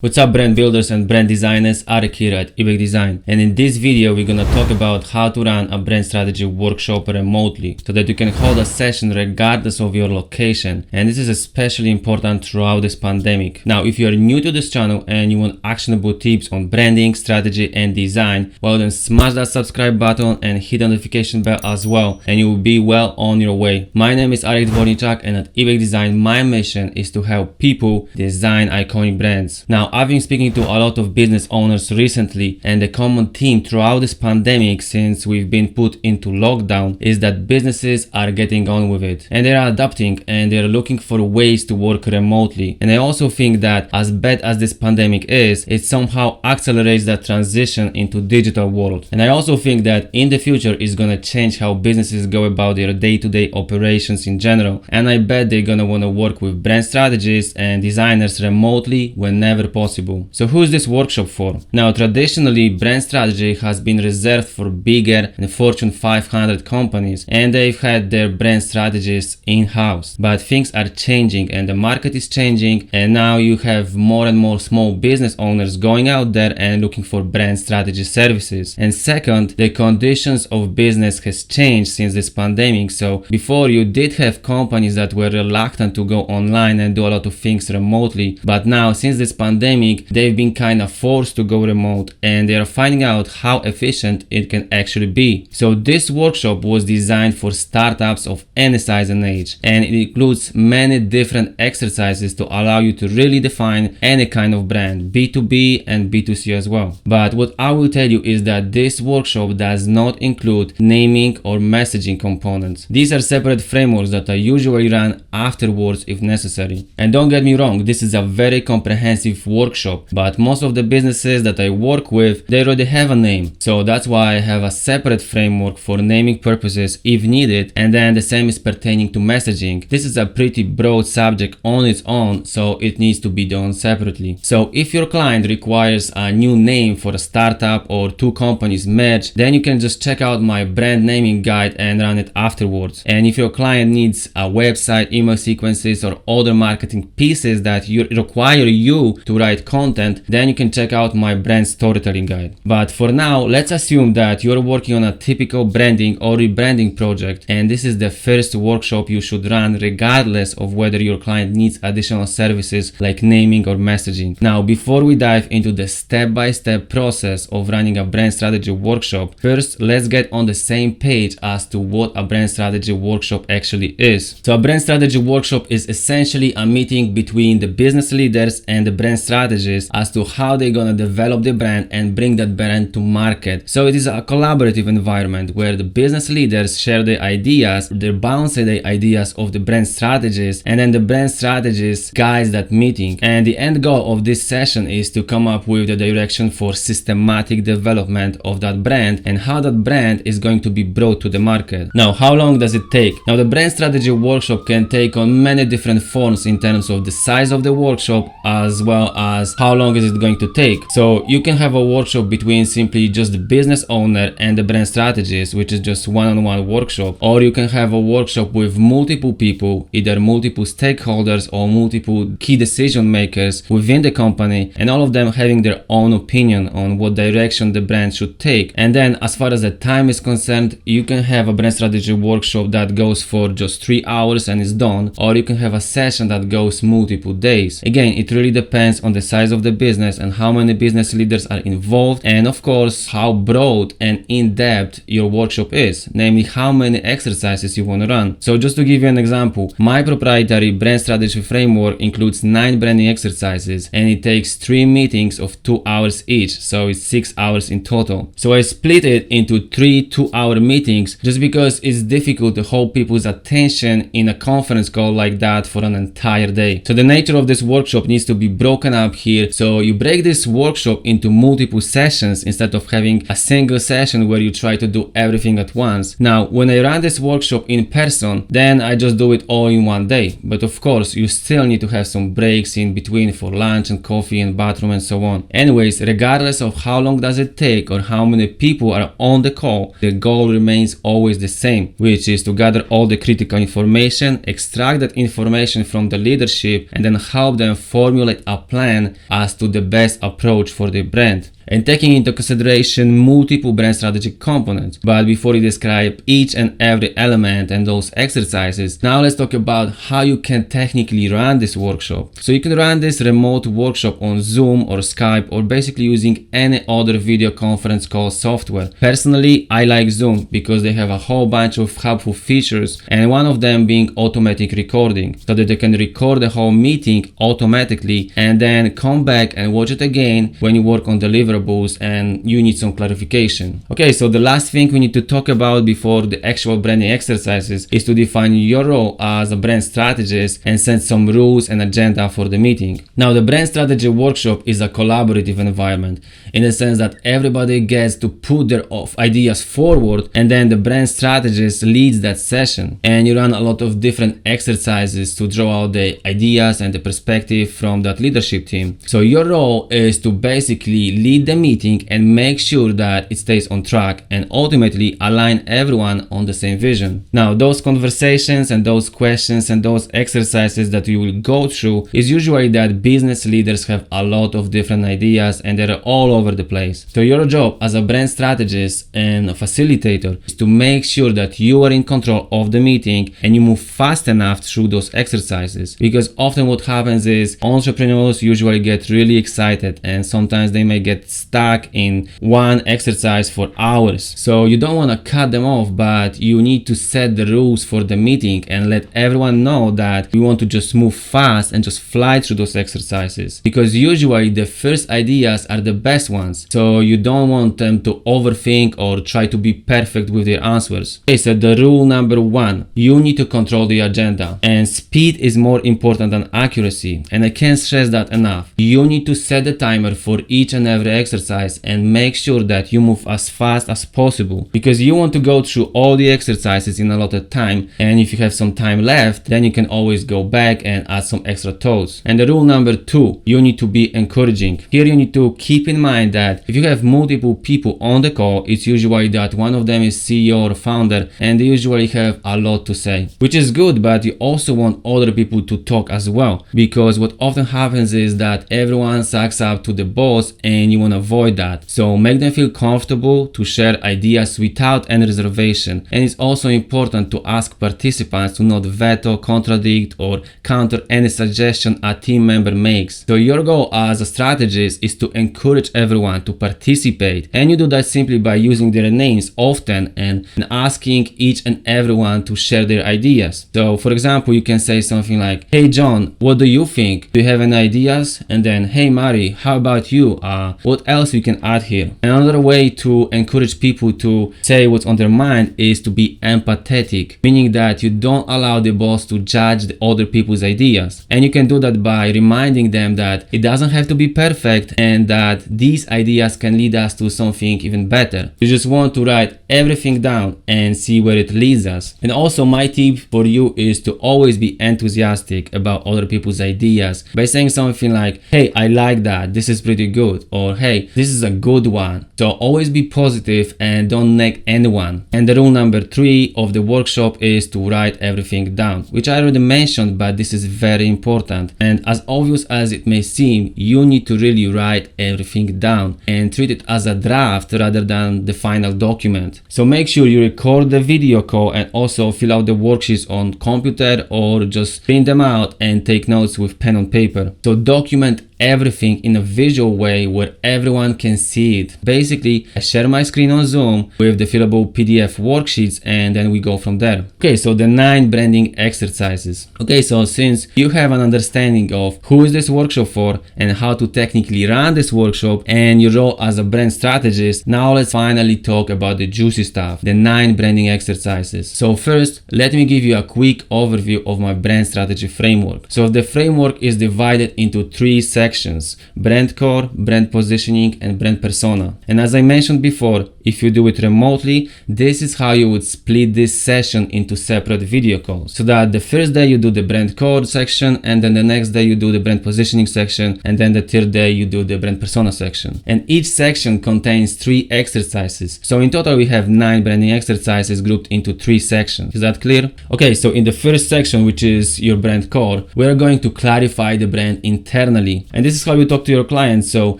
What's up brand builders and brand designers, Arek here at Ibex Design, and in this video we're gonna talk about how to run a brand strategy workshop remotely so that you can hold a session regardless of your location, and this is especially important throughout this pandemic. Now if you are new to this channel and you want actionable tips on branding, strategy and design, well then smash that subscribe button and hit the notification bell as well, and you will be well on your way. My name is Arek Dvorniczak, and at Ibex Design my mission is to help people design iconic brands. Now I've been speaking to a lot of business owners recently, and the common theme throughout this pandemic, since we've been put into lockdown, is that businesses are getting on with it and they are adapting and they're looking for ways to work remotely. And I also think that as bad as this pandemic is, it somehow accelerates that transition into digital world. And I also think that in the future it's gonna change how businesses go about their day-to-day operations in general, and I bet they're gonna wanna work with brand strategists and designers remotely whenever possible. So who is this workshop for? Now traditionally brand strategy has been reserved for bigger and Fortune 500 companies, and they've had their brand strategists in-house. But things are changing and the market is changing, and now you have more and more small business owners going out there and looking for brand strategy services. And second, the conditions of business has changed since this pandemic. So before you did have companies that were reluctant to go online and do a lot of things remotely, but now since this pandemic they've been kind of forced to go remote, and they are finding out how efficient it can actually be. So this workshop was designed for startups of any size and age, and it includes many different exercises to allow you to really define any kind of brand, B2B and B2C as well. But what I will tell you is that this workshop does not include naming or messaging components. These are separate frameworks that I usually run afterwards if necessary. And don't get me wrong, this is a very comprehensive workshop, but most of the businesses that I work with, they already have a name, so that's why I have a separate framework for naming purposes if needed, and then the same is pertaining to messaging. This is a pretty broad subject on its own, so it needs to be done separately. So if your client requires a new name for a startup or two companies merge, then you can just check out my brand naming guide and run it afterwards. And if your client needs a website, email sequences or other marketing pieces that require you to write content, then you can check out my brand storytelling guide. But for now, let's assume that you're working on a typical branding or rebranding project, and this is the first workshop you should run regardless of whether your client needs additional services like naming or messaging. Now before we dive into the step-by-step process of running a brand strategy workshop, first let's get on the same page as to what a brand strategy workshop actually is. So a brand strategy workshop is essentially a meeting between the business leaders and the brand strategists as to how they're gonna develop the brand and bring that brand to market. So it is a collaborative environment where the business leaders share their ideas, they bounce the ideas of the brand strategists, and then the brand strategists guides that meeting. And the end goal of this session is to come up with the direction for systematic development of that brand and how that brand is going to be brought to the market. Now, how long does it take? Now, the brand strategy workshop can take on many different forms in terms of the size of the workshop as well as how long is it going to take. So you can have a workshop between simply just the business owner and the brand strategist, which is just one-on-one workshop, or you can have a workshop with multiple people, either multiple stakeholders or multiple key decision makers within the company, and all of them having their own opinion on what direction the brand should take. And then as far as the time is concerned, you can have a brand strategy workshop that goes for just 3 hours and is done, or you can have a session that goes multiple days. Again, it really depends on the size of the business and how many business leaders are involved, and of course how broad and in-depth your workshop is, namely how many exercises you want to run. So just to give you an example, my proprietary brand strategy framework includes 9 branding exercises, and it takes 3 meetings of 2 hours each, so it's 6 hours in total. So I split it into 3 2-hour meetings just because it's difficult to hold people's attention in a conference call like that for an entire day. So the nature of this workshop needs to be broken up here, so you break this workshop into multiple sessions instead of having a single session where you try to do everything at once. Now when I run this workshop in person, then I just do it all in one day, but of course you still need to have some breaks in between for lunch and coffee and bathroom and so on. Anyways, regardless of how long does it take or how many people are on the call, the goal remains always the same, which is to gather all the critical information, extract that information from the leadership, and then help them formulate a plan plan as to the best approach for the brand, and taking into consideration multiple brand strategy components. But before we describe each and every element and those exercises, now let's talk about how you can technically run this workshop. So you can run this remote workshop on Zoom or Skype, or basically using any other video conference call software. Personally, I like Zoom because they have a whole bunch of helpful features, and one of them being automatic recording, so that you can record the whole meeting automatically and then come back and watch it again when you work on deliverables and you need some clarification. Okay, so the last thing we need to talk about before the actual branding exercises is to define your role as a brand strategist and set some rules and agenda for the meeting. Now, the brand strategy workshop is a collaborative environment in the sense that everybody gets to put their ideas forward, and then the brand strategist leads that session, and you run a lot of different exercises to draw out the ideas and the perspective from that leadership team. So your role is to basically lead the meeting and make sure that it stays on track and ultimately align everyone on the same vision. Now, those conversations and those questions and those exercises that you will go through is usually that business leaders have a lot of different ideas and they're all over the place. So your job as a brand strategist and a facilitator is to make sure that you are in control of the meeting and you move fast enough through those exercises, because often what happens is entrepreneurs usually get really excited and sometimes they may get stuck in one exercise for hours. So you don't want to cut them off, but you need to set the rules for the meeting and let everyone know that you want to just move fast and just fly through those exercises, because usually the first ideas are the best ones. So you don't want them to overthink or try to be perfect with their answers. Okay, so the rule number 1, you need to control the agenda, and speed is more important than accuracy, and I can't stress that enough. You need to set the timer for each and every exercise and make sure that you move as fast as possible, because you want to go through all the exercises in a lot of time, and if you have some time left, then you can always go back and add some extra thoughts. And the rule number 2, you need to be encouraging. Here you need to keep in mind that if you have multiple people on the call, it's usually that one of them is CEO or founder and they usually have a lot to say, which is good, but you also want other people to talk as well, because what often happens is that everyone sucks up to the boss and you want to avoid that. So make them feel comfortable to share ideas without any reservation, and it's also important to ask participants to not veto, contradict or counter any suggestion a team member makes. So your goal as a strategist is to encourage everyone to participate, and you do that simply by using their names often and asking each and everyone to share their ideas. So for example, you can say something like, "Hey John, what do you think? Do you have any ideas?" And then, "Hey Mari, how about you? What else we can add here?" Another way to encourage people to say what's on their mind is to be empathetic, meaning that you don't allow the boss to judge the other people's ideas. And you can do that by reminding them that it doesn't have to be perfect and that these ideas can lead us to something even better. You just want to write everything down and see where it leads us. And also my tip for you is to always be enthusiastic about other people's ideas by saying something like, "Hey, I like that, this is pretty good," or "Hey, this is a good one." So always be positive and don't nag anyone. And the rule number 3 of the workshop is to write everything down, which I already mentioned, but this is very important. And as obvious as it may seem, you need to really write everything down and treat it as a draft rather than the final document. So make sure you record the video call and also fill out the worksheets on computer or just print them out and take notes with pen and paper. So document everything in a visual way where everyone can see it. Basically, I share my screen on Zoom with the fillable PDF worksheets and then we go from there. Okay, so the 9 branding exercises. Okay, so since you have an understanding of who is this workshop for and how to technically run this workshop and your role as a brand strategist, now let's finally talk about the juicy stuff, the 9 branding exercises. So first, let me give you a quick overview of my brand strategy framework. So the framework is divided into 3 sections: brand core, brand positioning, and brand persona. And as I mentioned before, if you do it remotely, this is how you would split this session into separate video calls. So that the first day you do the brand core section, and then the next day you do the brand positioning section, and then the third day you do the brand persona section. And each section contains 3 exercises. So in total we have 9 branding exercises grouped into 3 sections. Is that clear? Okay, so in the first section, which is your brand core, we are going to clarify the brand internally. And this is how you talk to your clients. So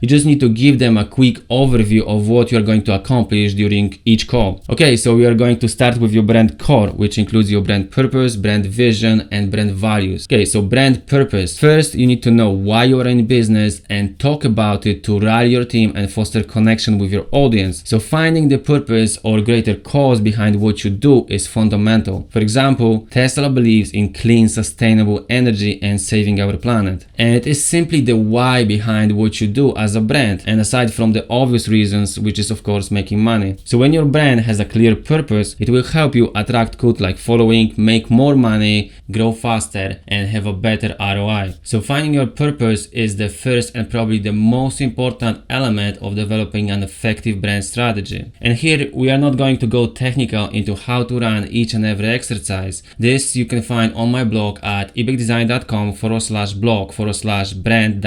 you just need to give them a quick overview of what you're going to accomplish during each call. Okay, so we are going to start with your brand core, which includes your brand purpose, brand vision, and brand values. Okay, so brand purpose. First, you need to know why you're in business and talk about it to rally your team and foster connection with your audience. So finding the purpose or greater cause behind what you do is fundamental. For example, Tesla believes in clean, sustainable energy and saving our planet. And it is simply the why behind what you do as a brand, and aside from the obvious reasons, which is of course making money. So when your brand has a clear purpose, it will help you attract cult-like following, make more money, grow faster, and have a better ROI. So finding your purpose is the first and probably the most important element of developing an effective brand strategy. And here we are not going to go technical into how to run each and every exercise. This you can find on my blog at ebigdesign.com/blog/brand-strategy,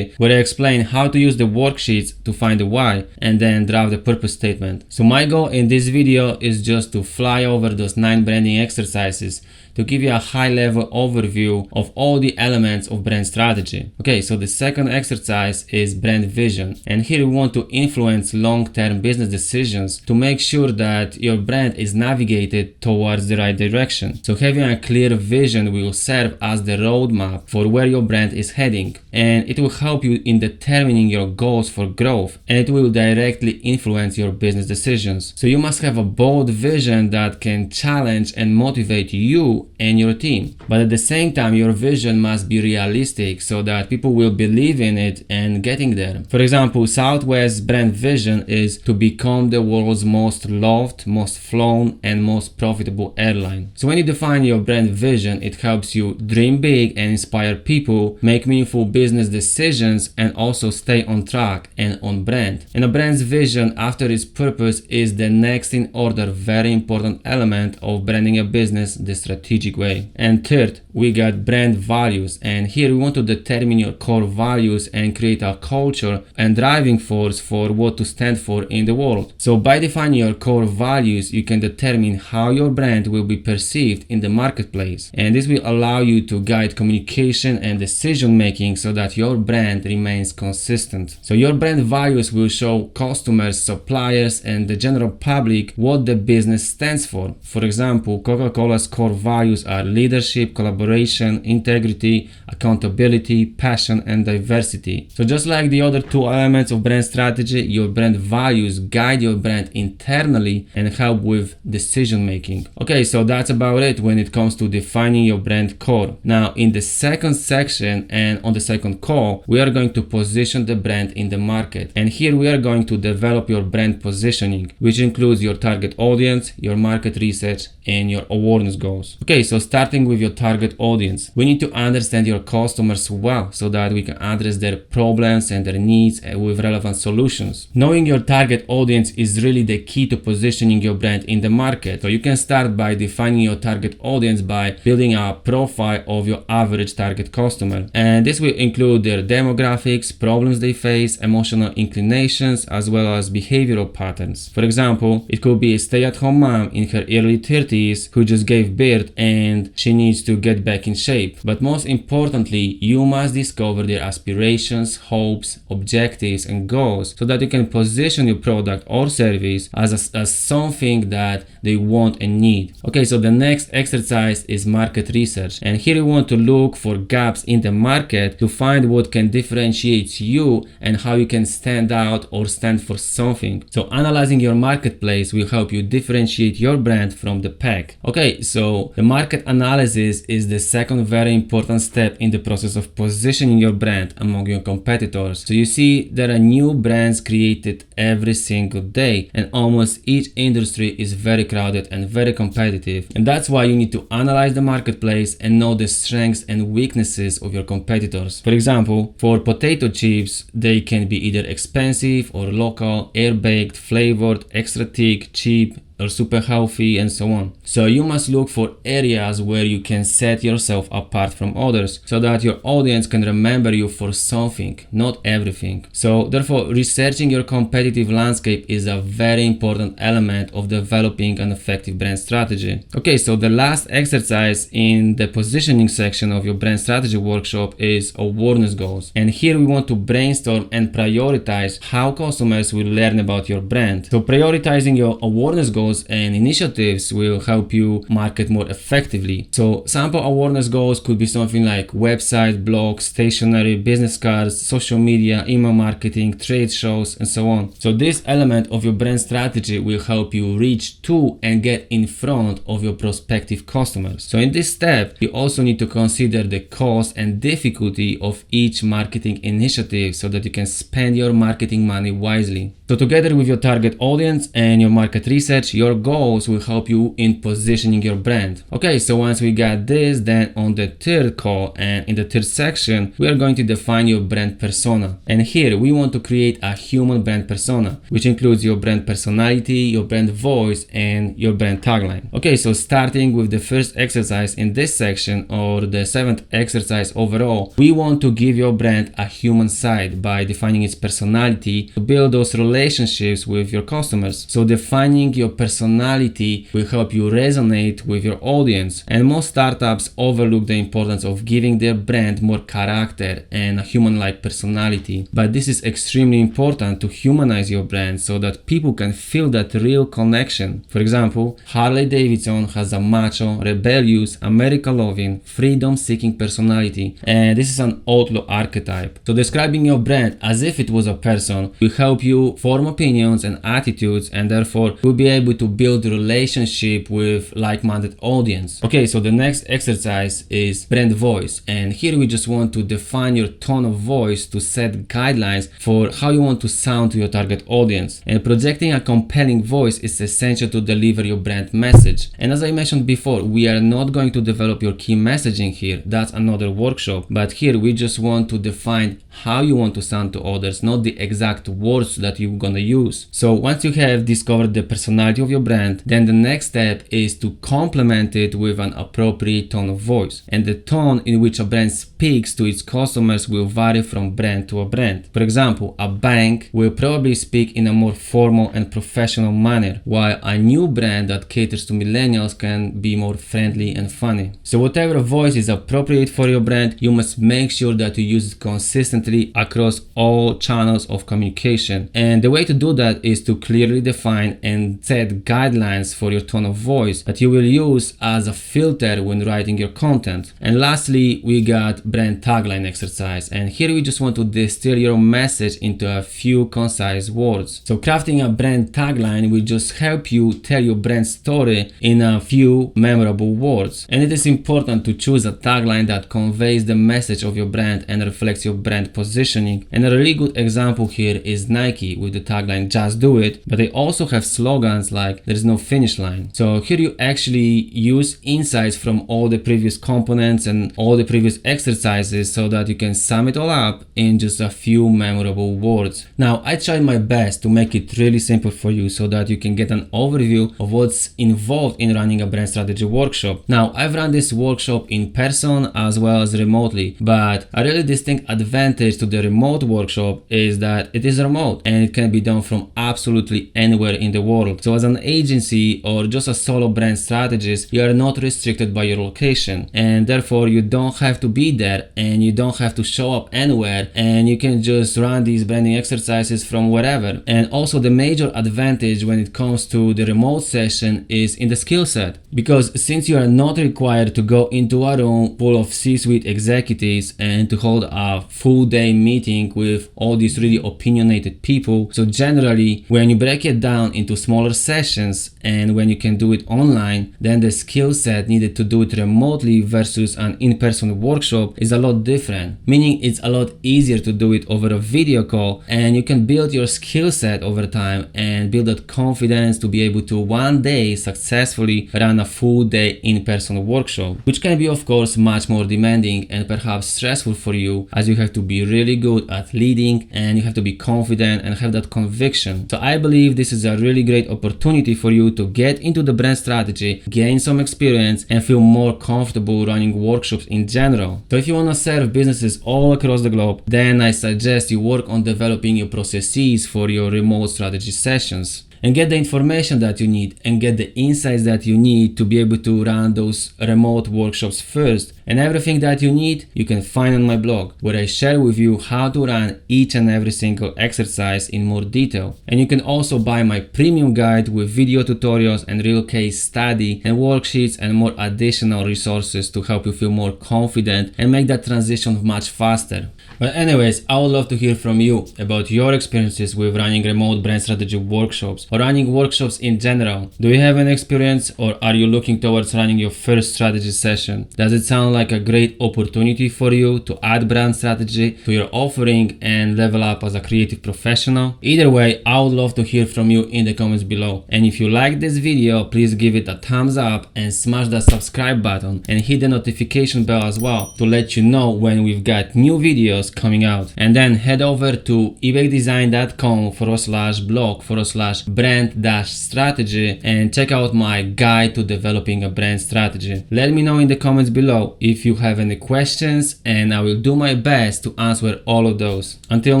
where I explain how to use the worksheets to find the why and then draft the purpose statement. So my goal in this video is just to fly over those 9 branding exercises to give you a high-level overview of all the elements of brand strategy. Okay, so the second exercise is brand vision. And here we want to influence long-term business decisions to make sure that your brand is navigated towards the right direction. So having a clear vision will serve as the roadmap for where your brand is heading. And it will help you in determining your goals for growth, and it will directly influence your business decisions. So you must have a bold vision that can challenge and motivate you and your team. But at the same time, your vision must be realistic so that people will believe in it and getting there. For example, Southwest's brand vision is to become the world's most loved, most flown, and most profitable airline. So when you define your brand vision, it helps you dream big and inspire people, make meaningful business decisions, and also stay on track and on brand. And a brand's vision after its purpose is the next in order very important element of branding a business the strategic way. And third, we got brand values, and here we want to determine your core values and create a culture and driving force for what to stand for in the world. So by defining your core values, you can determine how your brand will be perceived in the marketplace, and this will allow you to guide communication and decision making so that your brand remains consistent. So your brand values will show customers, suppliers, and the general public what the business stands for. For example, Coca-Cola's core values are leadership, collaboration, integrity, accountability, passion, and diversity. So just like the other 2 elements of brand strategy, your brand values guide your brand internally and help with decision making. Okay, so that's about it when it comes to defining your brand core. Now in the second section and on the second call, we are going to position the brand in the market. And here we are going to develop your brand positioning, which includes your target audience, your market research, and your awareness goals. Okay, so starting with your target audience, we need to understand your customers well so that we can address their problems and their needs with relevant solutions. Knowing your target audience is really the key to positioning your brand in the market. So you can start by defining your target audience by building a profile of your average target customer. And this will include their demographics, problems they face, emotional inclinations, as well as behavioral patterns. For example, it could be a stay-at-home mom in her early 30s who just gave birth and she needs to get back in shape. But most importantly, you must discover their aspirations, hopes, objectives, and goals so that you can position your product or service as something that they want and need. Okay, so the next exercise is market research, and here you want to look for gaps in the market to find what can differentiate you and how you can stand out or stand for something. So analyzing your marketplace will help you differentiate your brand from the pack. Okay, so the market analysis is the second very important step in the process of positioning your brand among your competitors. So you see, there are new brands created every single day, and almost each industry is very crowded and very competitive. And that's why you need to analyze the marketplace and know the strengths and weaknesses of your competitors. For example, for potato chips, they can be either expensive or local, air-baked, flavored, extra thick, cheap, or super healthy, and so on. So you must look for areas where you can set yourself apart from others so that your audience can remember you for something, not everything. So therefore, researching your competitive landscape is a very important element of developing an effective brand strategy. Okay, so the last exercise in the positioning section of your brand strategy workshop is awareness goals. And here we want to brainstorm and prioritize how customers will learn about your brand. So prioritizing your awareness goals and initiatives will help you market more effectively. So sample awareness goals could be something like website, blogs, stationery, business cards, social media, email marketing, trade shows, and so on. So this element of your brand strategy will help you reach to and get in front of your prospective customers. So in this step, you also need to consider the cost and difficulty of each marketing initiative so that you can spend your marketing money wisely. So together with your target audience and your market research, your goals will help you in positioning your brand. Okay, so once we got this, then on the third call and in the third section, we are going to define your brand persona. And here we want to create a human brand persona, which includes your brand personality, your brand voice, and your brand tagline. Okay, so starting with the first exercise in this section, or the seventh exercise overall, we want to give your brand a human side by defining its personality to build those relationships with your customers. So defining your personality will help you resonate with your audience, and most startups overlook the importance of giving their brand more character and a human-like personality. But this is extremely important to humanize your brand so that people can feel that real connection. For example, Harley Davidson has a macho, rebellious, America-loving, freedom-seeking personality, and this is an outlaw archetype. So describing your brand as if it was a person will help you form opinions and attitudes, and therefore you'll be able to build a relationship with like-minded audience. Okay, so the next exercise is brand voice, and here we just want to define your tone of voice to set guidelines for how you want to sound to your target audience. And projecting a compelling voice is essential to deliver your brand message. And as I mentioned before, we are not going to develop your key messaging here, that's another workshop, but here we just want to define how you want to sound to others, not the exact words that you're gonna use. So once you have discovered the personality of your brand, then the next step is to complement it with an appropriate tone of voice. And the tone in which a brand speaks to its customers will vary from brand to a brand. For example, a bank will probably speak in a more formal and professional manner, while a new brand that caters to millennials can be more friendly and funny. So whatever voice is appropriate for your brand, you must make sure that you use it consistently across all channels of communication. And the way to do that is to clearly define and set guidelines for your tone of voice that you will use as a filter when writing your content. And lastly, we got brand tagline exercise, and here we just want to distill your message into a few concise words. So crafting a brand tagline will just help you tell your brand story in a few memorable words. And it is important to choose a tagline that conveys the message of your brand and reflects your brand positioning. And a really good example here is Nike with the tagline "Just Do It," but they also have slogans like "There's no finish line." So here you actually use insights from all the previous components and all the previous exercises so that you can sum it all up in just a few memorable words. Now, I tried my best to make it really simple for you so that you can get an overview of what's involved in running a brand strategy workshop. Now, I've run this workshop in person as well as remotely, but a really distinct advantage to the remote workshop is that it is remote and it can be done from absolutely anywhere in the world. So as an agency or just a solo brand strategist, you are not restricted by your location, and therefore you don't have to be there and you don't have to show up anywhere, and you can just run these branding exercises from wherever. And also the major advantage when it comes to the remote session is in the skill set, because since you are not required to go into a room full of C-suite executives and to hold a full day meeting with all these really opinionated people, so generally when you break it down into smaller sessions and when you can do it online, then the skill set needed to do it remotely versus an in-person workshop is a lot different, meaning it's a lot easier to do it over a video call, and you can build your skill set over time and build that confidence to be able to one day successfully run a full day in-person workshop, which can be of course much more demanding and perhaps stressful for you, as you have to be really good at leading and you have to be confident and have that conviction. So I believe this is a really great opportunity opportunity for you to get into the brand strategy, gain some experience, and feel more comfortable running workshops in general. So if you want to serve businesses all across the globe, then I suggest you work on developing your processes for your remote strategy sessions and get the information that you need and get the insights that you need to be able to run those remote workshops first. And everything that you need, you can find on my blog, where I share with you how to run each and every single exercise in more detail. And you can also buy my premium guide with video tutorials and real case study and worksheets and more additional resources to help you feel more confident and make that transition much faster. But anyways, I would love to hear from you about your experiences with running remote brand strategy workshops or running workshops in general. Do you have an experience, or are you looking towards running your first strategy session? Does it sound like a great opportunity for you to add brand strategy to your offering and level up as a creative professional? Either way, I would love to hear from you in the comments below. And if you like this video, please give it a thumbs up and smash that subscribe button and hit the notification bell as well to let you know when we've got new videos coming out. And then head over to ebekdesign.com/blog/brand-strategy and check out my guide to developing a brand strategy. Let me know in the comments below if you have any questions, and I will do my best to answer all of those. Until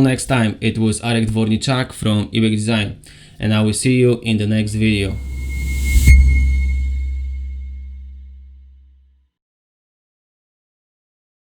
next time, it was Arek Dvorniczak from Ibek Design, and I will see you in the next video.